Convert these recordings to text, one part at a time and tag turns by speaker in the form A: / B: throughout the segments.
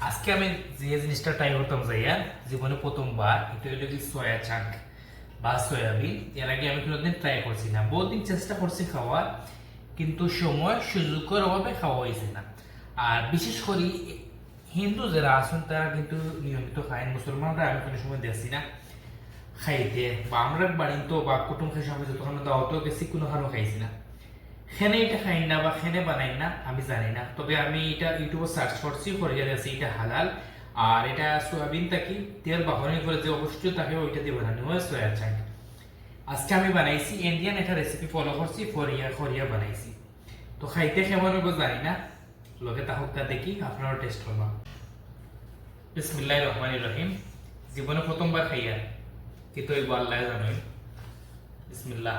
A: আজকে আমি যে জিনিসটা ট্রাই করতাম যাইয়া জীবনে প্রথমবার, এটা হলো কি সয়া চাঙ্ক বা সয়াবিন। এর আগে আমি কোনোদিন ট্রাই করছি না, বহুদিন চেষ্টা করছি খাওয়ার, কিন্তু সময় সুযোগের অভাবে খাওয়া হয়েছে না। আর বিশেষ করে হিন্দু যারা আছেন তারা কিন্তু নিয়মিত খায়, মুসলমানরা আমি কোনো সময় দেখছি না খাইতে, বা আমরা বাড়িতে বা কুটুম খাই সময় তখন দাওয়াতেও গেছি, কোনো খানো খাইছি না। খেনে এটা খাই না বা খেনে বানাই না আমি জানি না, তবে আমি এটা ইউটিউবে সার্চ করছি, করে গেছে এটা হালাল। আর এটা সোয়াবিন থাকি তেল বাহনের করে যে অবশ্যই তাকে ওইটা দিয়ে বানানো হয় সয়া চাঙ্ক। আজকে আমি বানাইছি ইন্ডিয়ান একটা রেসিপি ফলো করছি, ফরিয়া খরিয়া বানাইছি। তো খাইতে কেমন হবে জানি না, লোকে তাহকা দেখি আপনারও টেস্ট করবা। বিসমিল্লাহির রহমানির রহিম। জীবনে প্রথমবার খাইয়া কিন্তু ওই আল্লাহ জানোই। বিসমিল্লাহ।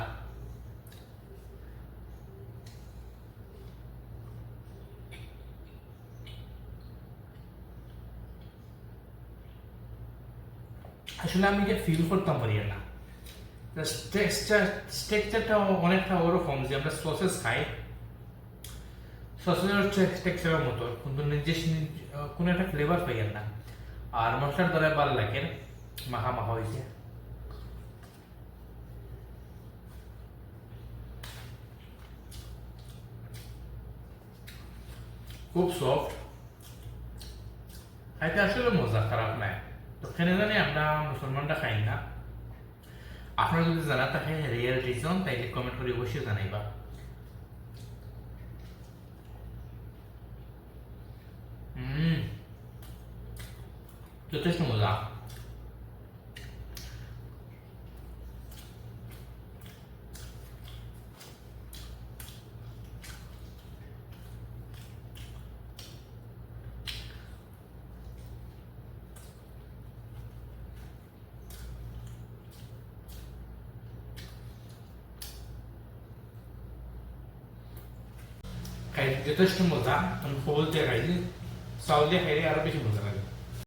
A: আসলে আমি এটা ফিল করতাম পারি না, স্ট্রাকচারটা অনেকটা ওরকম যে আমরা সসেস খাই, সসেসের টেক্সচারের মতো, কিন্তু নিজস্ব কোনো একটা ফ্লেভার পাই না। আর মশলার দ্বারা ভালো লাগে, মাখা মাখা হয়েছে, খুব সফট, খাইতে আসলে মজা, খারাপ নাই। তো কেন জানি আমরা মুসলমানরা খাই না। আপনারা যদি জানা থাকে রিয়েল রিজন, তাইলে কমেন্ট করে অবশ্যই জানাইবা। হুম, যথেষ্ট মজা। খাই যথেষ্ট মজা, আমি বলতে খাইছি, চাউল দিয়ে খাইলে আরো বেশি মজা লাগে।